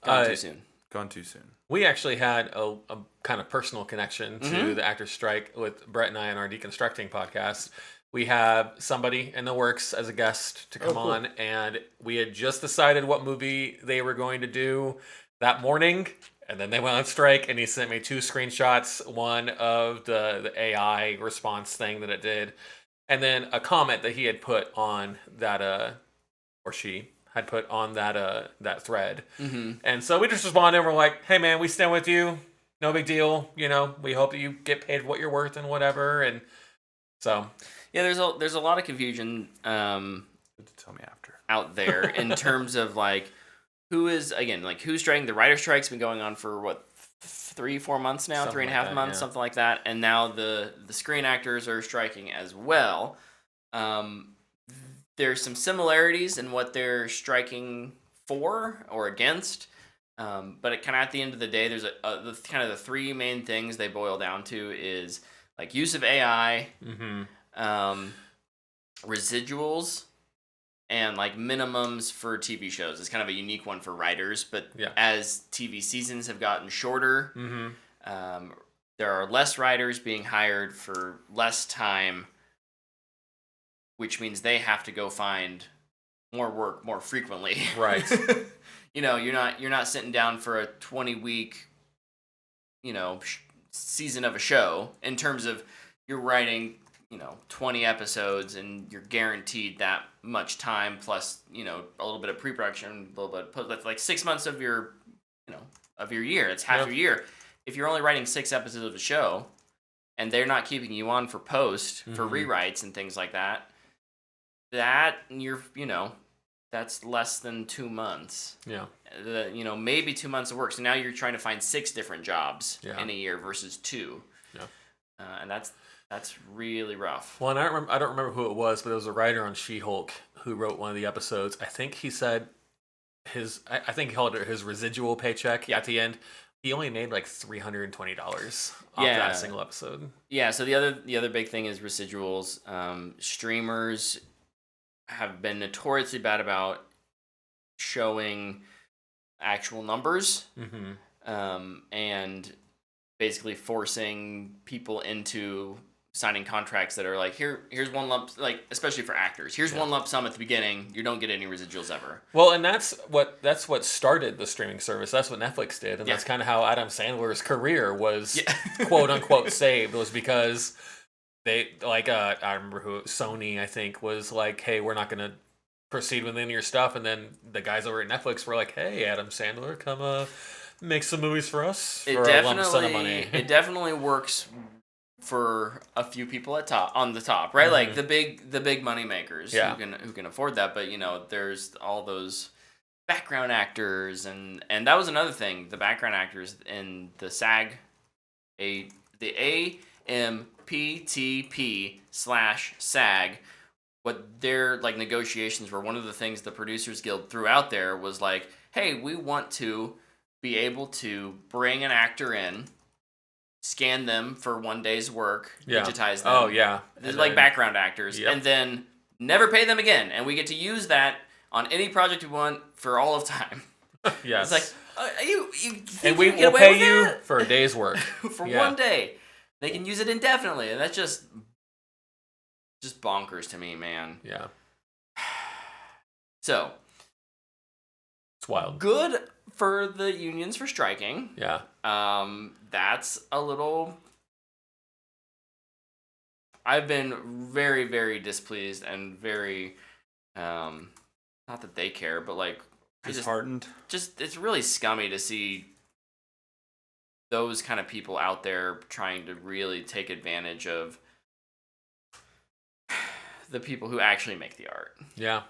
Gone too soon. Gone too soon. We actually had a kind of personal connection to the actors' strike with Brett and I on our Deconstructing podcast. We have somebody in the works as a guest to come on, and we had just decided what movie they were going to do that morning, and then they went on strike, and he sent me 2 screenshots, one of the AI response thing that it did, and then a comment that he had put on that, or she had put on that thread. And so we just responded, and we're like, hey man, we stand with you, no big deal, we hope that you get paid what you're worth and whatever, and so... Yeah, there's a lot of confusion tell me after out there in terms of who's striking. The writer strike's been going on for what 3-4 months now, something 3.5 months, something like that, and now the screen actors are striking as well. There's some similarities in what they're striking for or against, but it kind of at the end of the day, there's the 3 main things they boil down to is use of AI. Residuals and minimums for TV shows. It's kind of a unique one for writers, but as TV seasons have gotten shorter, there are less writers being hired for less time, which means they have to go find more work more frequently. Right. You're not sitting down for a 20-week season of a show in terms of you're writing 20 episodes and you're guaranteed that much time plus, a little bit of pre-production, a little bit of that's 6 months of your, of your year. It's half your year. If you're only writing 6 episodes of a show and they're not keeping you on for post, for rewrites and things like that, that's less than 2 months. Yeah. Maybe 2 months of work. So now you're trying to find 6 different jobs in a year versus 2. Yeah. And that's really rough. Well, and I don't remember who it was, but there was a writer on She-Hulk who wrote one of the episodes. I think he said I think he called it his residual paycheck at the end. He only made $320 off that single episode. Yeah, so the other big thing is residuals. Streamers have been notoriously bad about showing actual numbers. And basically forcing people into signing contracts that are here's one lump, especially for actors, here's one lump sum at the beginning, you don't get any residuals ever. Well, and that's what started the streaming service. That's what Netflix did, and that's kind of how Adam Sandler's career was quote unquote saved, was because they I remember who Sony, I think, was hey, we're not going to proceed with any of your stuff, and then the guys over at Netflix were like, hey, Adam Sandler, come make some movies for us for a lump sum of money. It definitely works for a few people on the top, right? The big money makers who can afford that. But there's all those background actors, and that was another thing. The background actors in the SAG, the AMPTP/SAG, what their negotiations were. One of the things the Producers Guild threw out there was hey, we want to be able to bring an actor in, scan them for 1 day's work, digitize them. Oh, yeah. Background actors. And then never pay them again. And we get to use that on any project we want for all of time. Yes. It's you and we will pay you for a day's work. For 1 day. They can use it indefinitely. And that's just bonkers to me, man. Yeah. So. It's wild. Good for the unions for striking. Yeah. That's a little... I've been very, very displeased and very... not that they care, but disheartened. Just it's really scummy to see those kind of people out there trying to really take advantage of the people who actually make the art. Yeah.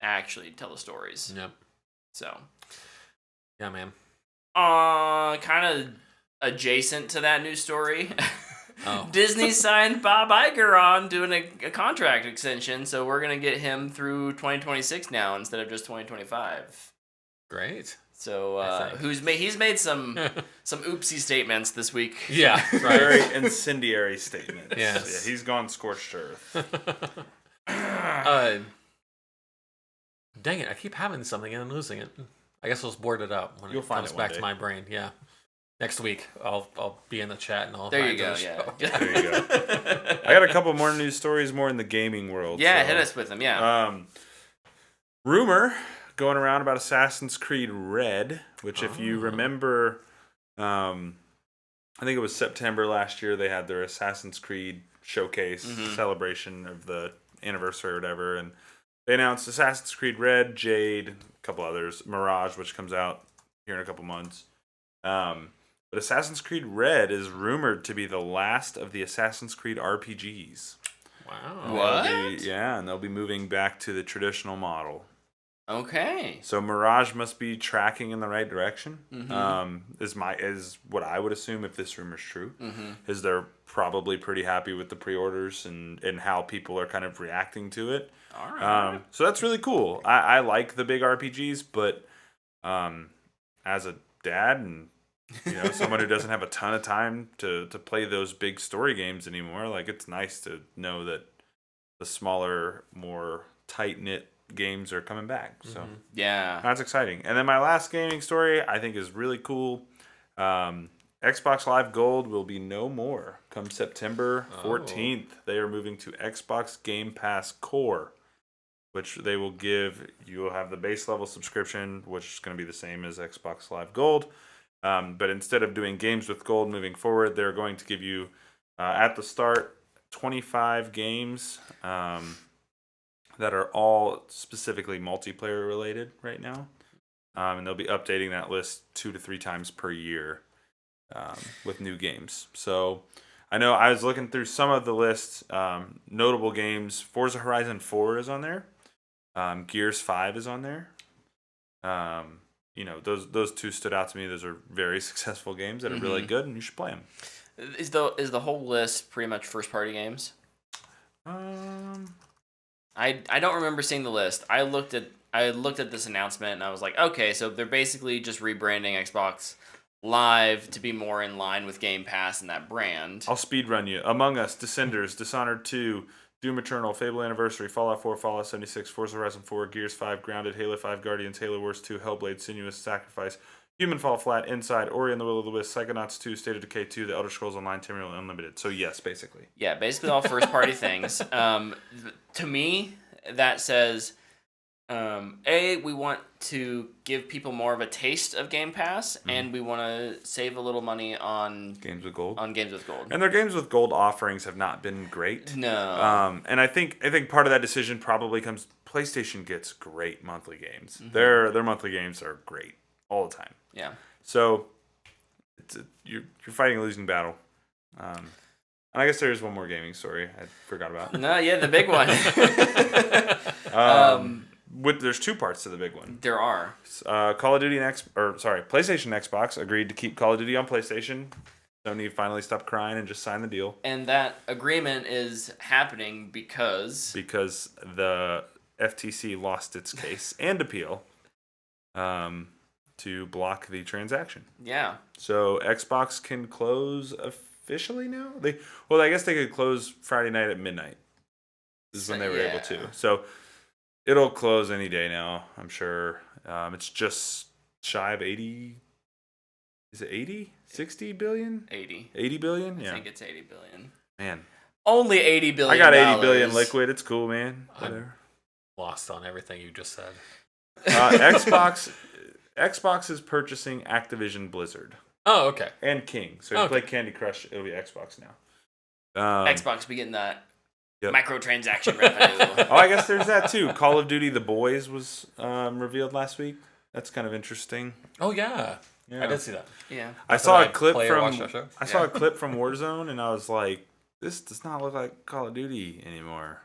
Actually tell the stories. Yep. So... Yeah, man. Kind of adjacent to that news story. Oh. Disney signed Bob Iger on doing a contract extension, so we're gonna get him through 2026 now instead of just 2025. Great. So he's made some oopsie statements this week. Yeah, right. Very incendiary statements. Yes. Yeah, he's gone scorched earth. Dang it! I keep having something and I'm losing it. I guess I'll just board it up when You'll it find comes it back one to day. my brain. Yeah. Next week, I'll be in the chat and I'll. There you go. Yeah. There you go. I got a couple more news stories, more in the gaming world. Yeah, so. hit us with them. Yeah. Rumor going around about Assassin's Creed Red, which if you remember, I think it was September last year, they had their Assassin's Creed showcase celebration of the anniversary or whatever, and they announced Assassin's Creed Red, Jade, a couple others, Mirage, which comes out here in a couple months. But Assassin's Creed Red is rumored to be the last of the Assassin's Creed RPGs. Wow. What? And they'll be moving back to the traditional model. Okay. So Mirage must be tracking in the right direction. Is what I would assume if this rumor's true. Is they're probably pretty happy with the pre-orders and how people are kind of reacting to it. All right. So that's really cool. I like the big RPGs, but as a dad and someone who doesn't have a ton of time to play those big story games anymore, like it's nice to know that the smaller, more tight-knit games are coming back. So Yeah. that's exciting. And then my last gaming story I think is really cool. Xbox Live Gold will be no more come September 14th. They are moving to Xbox Game Pass Core, which they will give. You will have the base level subscription, which is going to be the same as Xbox Live Gold. But instead of doing games with gold moving forward, they're going to give you, at the start, 25 games that are all specifically multiplayer related right now. And they'll be updating that list 2 to 3 times per year with new games. So I know I was looking through some of the lists, notable games. Forza Horizon 4 is on there. Gears 5 is on there. Those two stood out to me. Those are very successful games that are really good, and you should play them. Is the whole list pretty much first party games? I don't remember seeing the list. I looked at this announcement and I was like, okay, so they're basically just rebranding Xbox Live to be more in line with Game Pass and that brand. I'll speed run you. Among Us, Descenders, Dishonored 2, Doom Eternal, Fable Anniversary, Fallout 4, Fallout 76, Forza Horizon 4, Gears 5, Grounded, Halo 5, Guardians, Halo Wars 2, Hellblade, Sinuous Sacrifice, Human Fall Flat, Inside, Ori and the Will of the Wisp, Psychonauts 2, State of Decay 2, The Elder Scrolls Online, Tamriel Unlimited. So yes, basically. Yeah, basically all first party things. To me, that says, we want to give people more of a taste of Game Pass, and we want to save a little money on Games with Gold. And their Games with Gold offerings have not been great. No. And I think part of that decision probably comes. PlayStation gets great monthly games. Their monthly games are great all the time. Yeah. So you're fighting a losing battle. And I guess there's one more gaming story I forgot about. No, yeah, the big one. There's 2 parts to the big one. There are. Call of Duty PlayStation and Xbox agreed to keep Call of Duty on PlayStation. Sony finally stopped crying and just signed the deal. And that agreement is happening because the FTC lost its case and appeal to block the transaction. Yeah. So Xbox can close officially now? I guess they could close Friday night at midnight. This is when they were able to. So it'll close any day now, I'm sure. It's just shy of 80. Is it 80? 60 billion? 80. 80 billion? I Yeah. think it's 80 billion. Man. Only 80 billion. I got 80 billion liquid. It's cool, man. Whatever. I'm lost on everything you just said. Xbox is purchasing Activision Blizzard. Oh, okay. And King. So if you play Candy Crush, it'll be Xbox now. Xbox be getting that microtransaction revenue. I guess there's that too. Call of Duty The Boys was revealed last week. That's kind of interesting. Oh, yeah. I did see that. Yeah. I saw a clip from Warzone, and I was like, this does not look like Call of Duty anymore.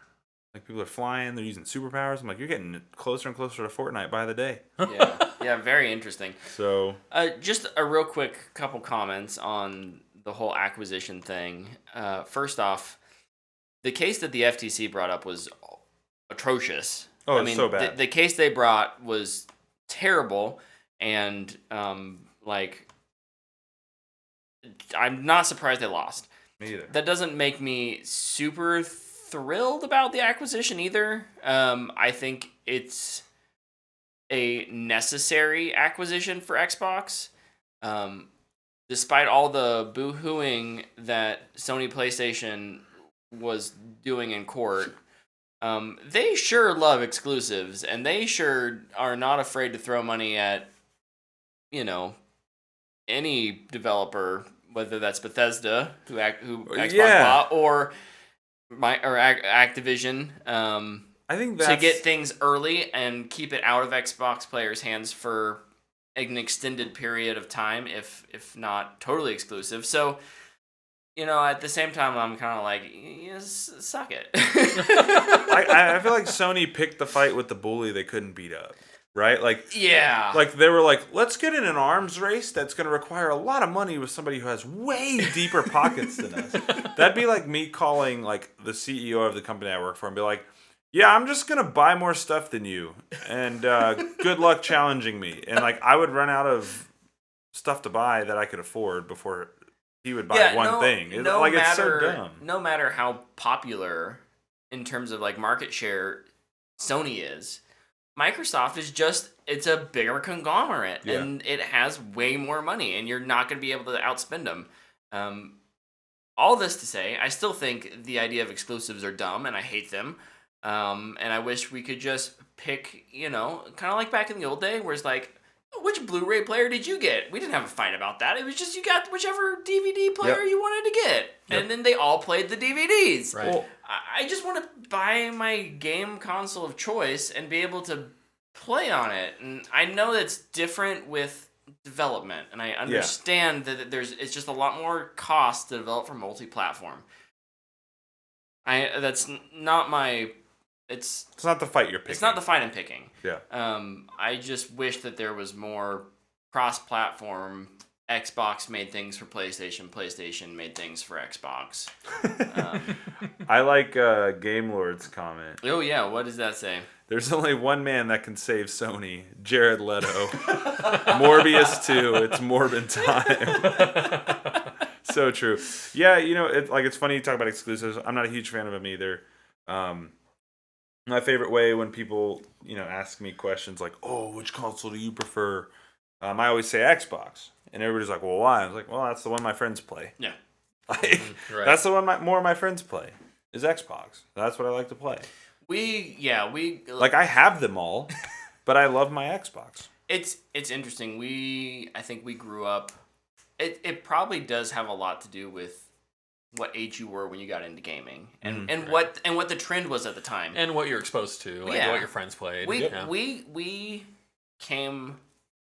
Like, people are flying, they're using superpowers. I'm like, you're getting closer and closer to Fortnite by the day. Yeah, very interesting. So, just a real quick couple comments on the whole acquisition thing. First off, the case that the FTC brought up was atrocious. Oh, it's so bad. The case they brought was terrible, and I'm not surprised they lost. Me either. That doesn't make me super thrilled about the acquisition either. I think it's a necessary acquisition for Xbox. Despite all the boo-hooing that Sony PlayStation was doing in court, they sure love exclusives, and they sure are not afraid to throw money at, any developer, whether that's Bethesda, who Xbox bought, or Activision. I think to get things early and keep it out of Xbox players' hands for an extended period of time, if not totally exclusive. So, at the same time, I'm kind of like, yes, suck it. I feel like Sony picked the fight with the bully they couldn't beat up, right? Yeah. They were like, let's get in an arms race that's going to require a lot of money with somebody who has way deeper pockets than us. That'd be like me calling the CEO of the company I work for and be like, yeah, I'm just going to buy more stuff than you, and good luck challenging me. And I would run out of stuff to buy that I could afford before he would buy one thing. It's so dumb. No matter how popular in terms of market share Sony is, Microsoft is it's a bigger conglomerate, and it has way more money, and you're not going to be able to outspend them. All this to say, I still think the idea of exclusives are dumb, and I hate them. And I wish we could just pick, kind of like back in the old day, where it's which Blu-ray player did you get? We didn't have a fight about that. It was just you got whichever DVD player you wanted to get. Yep. And then they all played the DVDs. Right. Well, I just want to buy my game console of choice and be able to play on it. And I know that's different with development, and I understand that it's just a lot more cost to develop for multi-platform. That's not my... It's not the fight you're picking. It's not the fight I'm picking. Yeah. I just wish that there was more cross-platform. Xbox made things for PlayStation. PlayStation made things for Xbox. I like Game Lord's comment. Oh yeah, what does that say? There's only one man that can save Sony, Jared Leto. Morbius 2, it's Morbin time. So true. Yeah, it's funny you talk about exclusives. I'm not a huge fan of them either. My favorite way when people, ask me questions like, "Oh, which console do you prefer?" I always say Xbox, and everybody's like, "Well, why?" I was like, "Well, that's the one my friends play." Yeah, right. That's the one more of my friends play is Xbox. That's what I like to play. We I have them all, but I love my Xbox. It's interesting. I think we grew up. It probably does have a lot to do with what age you were when you got into gaming, and what the trend was at the time, and what you're exposed to, what your friends played. We came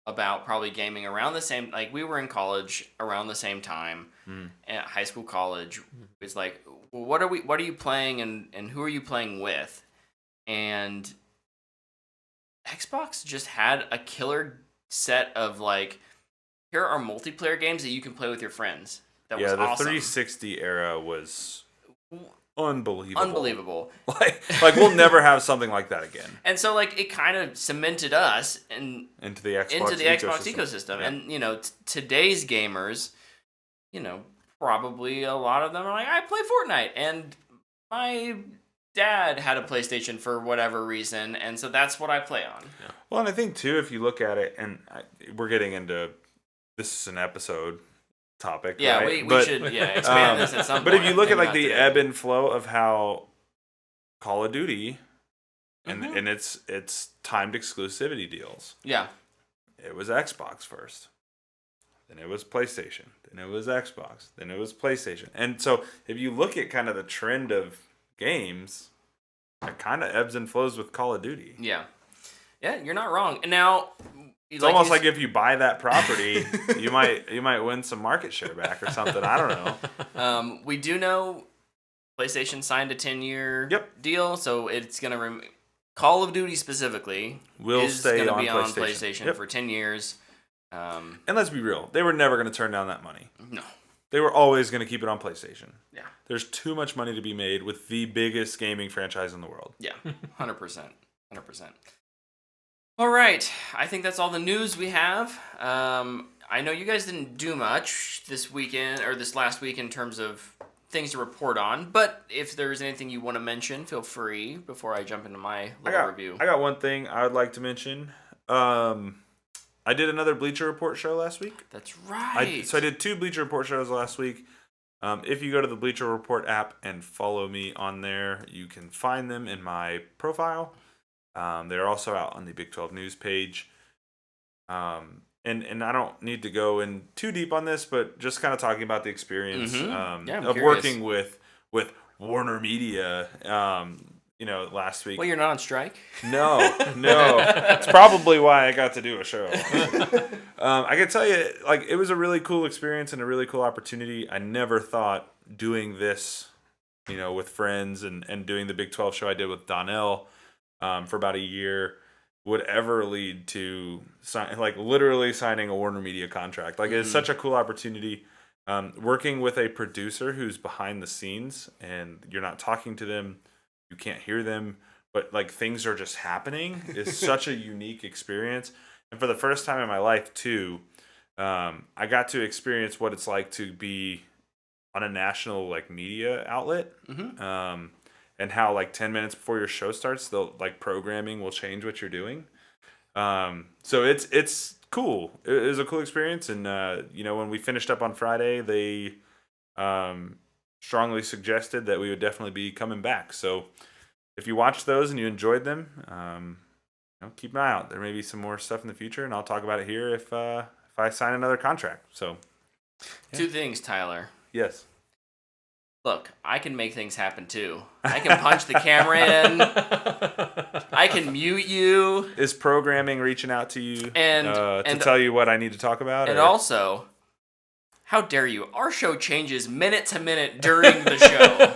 about probably gaming around the same. We were in college around the same time, at high school, college. It's well, what are you playing, and who are you playing with? And Xbox just had a killer set of here are multiplayer games that you can play with your friends. That was the awesome. 360 era was unbelievable. We'll never have something like that again. And so it kind of cemented us into the Xbox ecosystem. Yeah. And today's gamers, probably a lot of them are I play Fortnite, and my dad had a PlayStation for whatever reason, and so that's what I play on. Yeah. Well, and I think too, if you look at it, and we're getting into this is an episode topic. Yeah, right? we should expand this at some point. But if you look at the ebb and flow of how Call of Duty and its timed exclusivity deals. Yeah. It was Xbox first. Then it was PlayStation. Then it was Xbox. Then it was PlayStation. And so if you look at kind of the trend of games, it kind of ebbs and flows with Call of Duty. Yeah. Yeah, you're not wrong. And now it's almost like if you buy that property, you might win some market share back or something. I don't know. We do know PlayStation signed a 10-year deal, so it's going to Call of Duty specifically will stay on PlayStation for 10 years. And let's be real, they were never going to turn down that money. No. They were always going to keep it on PlayStation. Yeah. There's too much money to be made with the biggest gaming franchise in the world. Yeah, 100%. All right, I think that's all the news we have. I know you guys didn't do much this weekend or this last week in terms of things to report on, but if there's anything you want to mention, feel free before I jump into my little review. I got one thing I would like to mention. I did another Bleacher Report show last week. That's right. So I did 2 Bleacher Report shows last week. If you go to the Bleacher Report app and follow me on there, you can find them in my profile. They're also out on the Big 12 News page. And I don't need to go in too deep on this, but just kind of talking about the experience of working with Warner Media, last week. Well, you're not on strike? No. It's probably why I got to do a show. I can tell you, it was a really cool experience and a really cool opportunity. I never thought doing this, with friends and doing the Big 12 show I did with Donnell for about a year would ever lead to literally signing a Warner Media contract. It's such a cool opportunity. Working with a producer who's behind the scenes and you're not talking to them, you can't hear them, but things are just happening is such a unique experience. And for the first time in my life too, I got to experience what it's like to be on a national media outlet. And how 10 minutes before your show starts, the programming will change what you're doing. So it's cool. It was a cool experience. And when we finished up on Friday, they strongly suggested that we would definitely be coming back. So if you watched those and you enjoyed them, keep an eye out. There may be some more stuff in the future, and I'll talk about it here if I sign another contract. So, yeah. 2 things, Tyler. Yes. Look, I can make things happen too. I can punch the camera in. I can mute you. Is programming reaching out to you and to tell you what I need to talk about? And also, how dare you? Our show changes minute to minute during the show.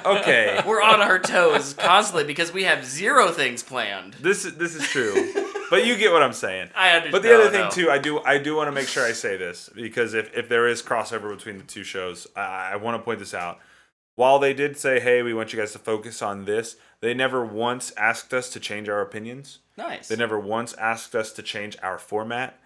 Okay. We're on our toes constantly because we have 0 things planned. This is true. But you get what I'm saying. I understand. But the other thing too, I do want to make sure I say this, because if there is crossover between the 2 shows, I want to point this out. While they did say, hey, we want you guys to focus on this, they never once asked us to change our opinions. Nice. They never once asked us to change our format.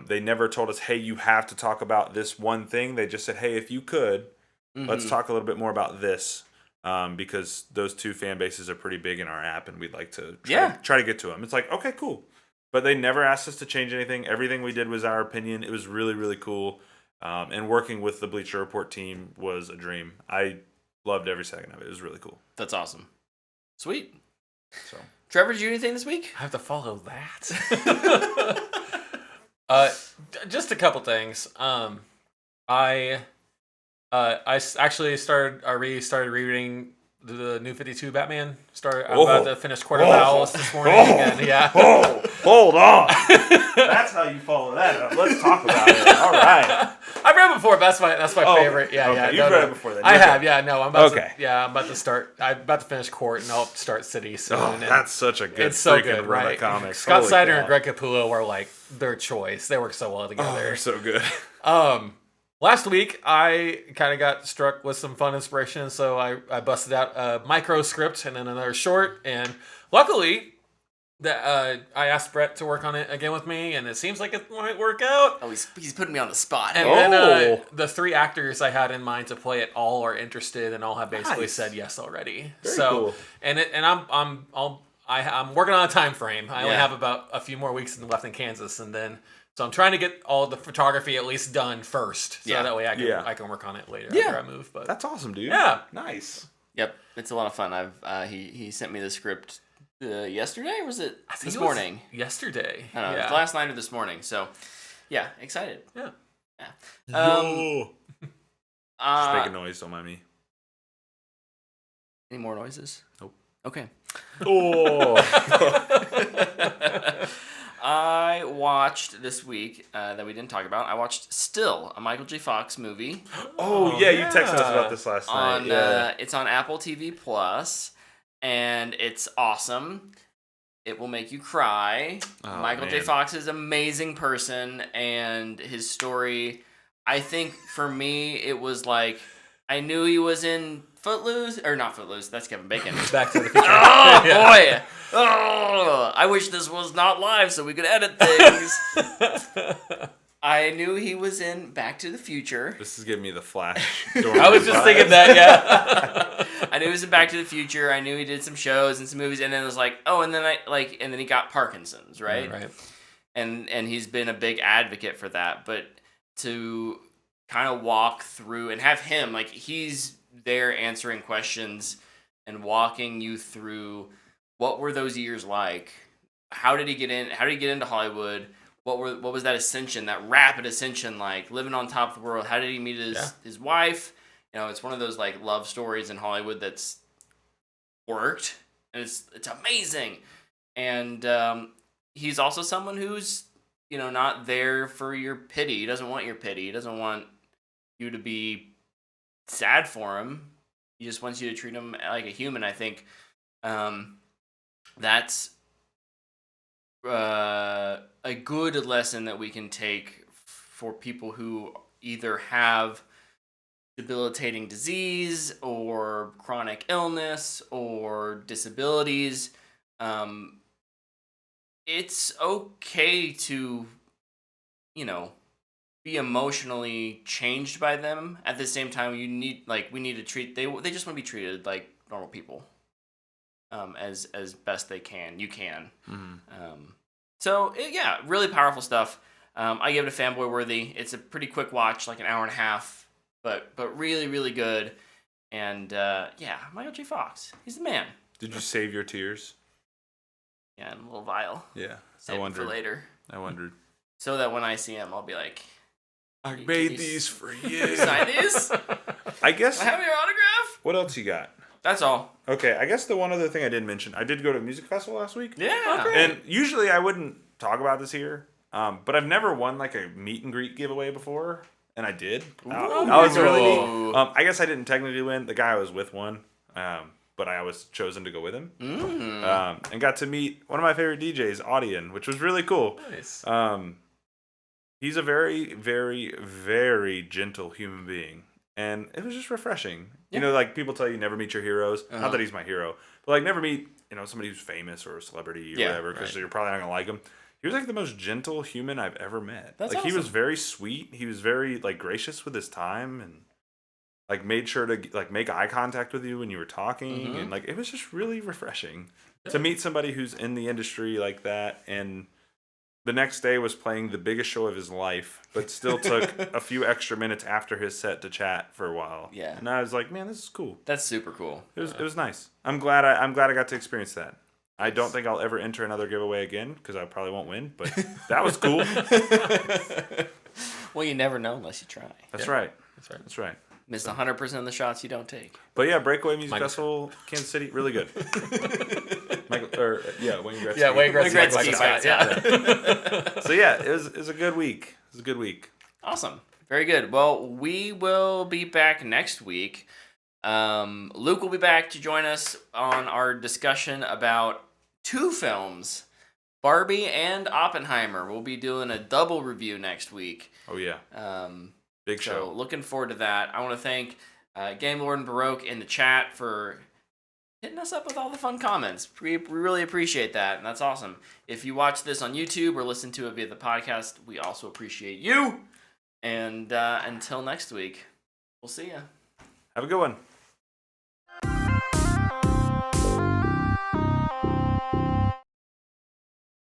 They never told us, hey, you have to talk about this one thing. They just said, hey, if you could, let's talk a little bit more about this, because those 2 fan bases are pretty big in our app, and we'd like to try to get to them. It's okay, cool. But they never asked us to change anything. Everything we did was our opinion. It was really, really cool. And working with the Bleacher Report team was a dream. I loved every second of it. It was really cool. That's awesome. Sweet. So, Trevor, did you do anything this week? I have to follow that. Just a couple things. I actually restarted reading the New 52 Batman. I'm about to finish Court of Owls this morning. And hold on. That's how you follow that up. Let's talk about it. All right. I've read it before, but that's my favorite. Yeah, okay. You've read it before then. I have. Yeah, no, I'm about to start. I'm about to finish Court, and I'll start City soon. Oh, that's such a good it's so freaking good, run right? of comics. Scott Snyder and Greg Capullo were their choice. They work so well together. Oh, they're so good. Last week, I kind of got struck with some fun inspiration, so I busted out a micro script and then another short, and luckily, I asked Brett to work on it again with me, and it seems like it might work out. Oh, he's putting me on the spot. And then the 3 actors I had in mind to play it all are interested, and all have basically said yes already. Very cool. And I'm working on a time frame. I only have about a few more weeks left in Kansas, and then. So I'm trying to get all the photography at least done first, so that way I can work on it later after I move. But that's awesome, dude. Yeah, nice. Yep, it's a lot of fun. He sent me the script yesterday, or was it this morning? Yesterday. I don't know. It was last night or this morning. So yeah, excited. Yeah. Just make a noise. Don't mind me. Any more noises? Nope. Okay. Oh. I watched this week that we didn't talk about. I watched Still, a Michael J. Fox movie. Oh yeah, you texted us about this last night. It's on Apple TV Plus, and it's awesome. It will make you cry. Michael J. Fox is an amazing person, and his story, I think for me, it was I knew he was in Footloose, or not Footloose, that's Kevin Bacon. Back to the Future. Oh, boy! Oh, I wish this was not live so we could edit things. I knew he was in Back to the Future. This is giving me the Flash. I was just thinking that, yeah. I knew he was in Back to the Future. I knew he did some shows and some movies, and then it was like, oh, and then he got Parkinson's, right? Right. And he's been a big advocate for that. But to kind of walk through and have him, like, he's there answering questions and walking you through what were those years like? How did he get in? How did he get into Hollywood? What was that ascension, that rapid ascension like? Living on top of the world. How did he meet his wife? You know, it's one of those like love stories in Hollywood that's worked, and it's amazing. And he's also someone who's, you know, not there for your pity. He doesn't want your pity. He doesn't want you to be sad for him. He just wants you to treat him like a human. I think that's a good lesson that we can take for people who either have debilitating disease or chronic illness or disabilities. It's okay to, you know, be emotionally changed by them. At the same time, we need to treat they just want to be treated like normal people, as best they can. You can. Mm-hmm. So yeah, really powerful stuff. I give it a fanboy worthy. It's a pretty quick watch, like an hour and a half, but really really good. And yeah, Michael J. Fox, he's the man. Did you save your tears? Yeah, in a little vial. Yeah, Save I wondered. For later. I wondered. So that when I see him, I'll be like, I made these for you. Sign these? I guess. I have your autograph? What else you got? That's all. Okay, I guess the one other thing I didn't mention, I did go to a music festival last week. Yeah. Okay. And usually I wouldn't talk about this here, but I've never won like a meet and greet giveaway before, and I did. That was really neat. I guess I didn't technically win. The guy I was with won, but I was chosen to go with him. And got to meet one of my favorite DJs, Audion, which was really cool. Nice. He's a very, very, very gentle human being. And it was just refreshing. Yeah. You know, like people tell you never meet your heroes. Uh-huh. Not that he's my hero. But like never meet, you know, somebody who's famous or a celebrity or whatever. Because you're probably not going to like him. He was like the most gentle human I've ever met. That's like awesome. He was very sweet. He was very like gracious with his time. And like made sure to like make eye contact with you when you were talking. Mm-hmm. And like it was just really refreshing to meet somebody who's in the industry like that. And the next day was playing the biggest show of his life, but still took a few extra minutes after his set to chat for a while. Yeah, and I was like, "Man, this is cool." That's super cool. It was nice. I'm glad I got to experience that. I don't think I'll ever enter another giveaway again because I probably won't win. But that was cool. Well, you never know unless you try. That's right. That's right. Miss 100% of the shots you don't take. But yeah, Breakaway Music Festival, Kansas City, really good. Wayne Gretzky. Yeah, Wayne Gretzky. Yeah. So yeah, it was a good week. It was a good week. Awesome. Very good. Well, we will be back next week. Luke will be back to join us on our discussion about 2 films, Barbie and Oppenheimer. We'll be doing a double review next week. Oh yeah. Big show. So looking forward to that. I want to thank Game Lord and Baroque in the chat for hitting us up with all the fun comments. We really appreciate that, and that's awesome. If you watch this on YouTube or listen to it via the podcast, we also appreciate you. And until next week, we'll see ya. Have a good one.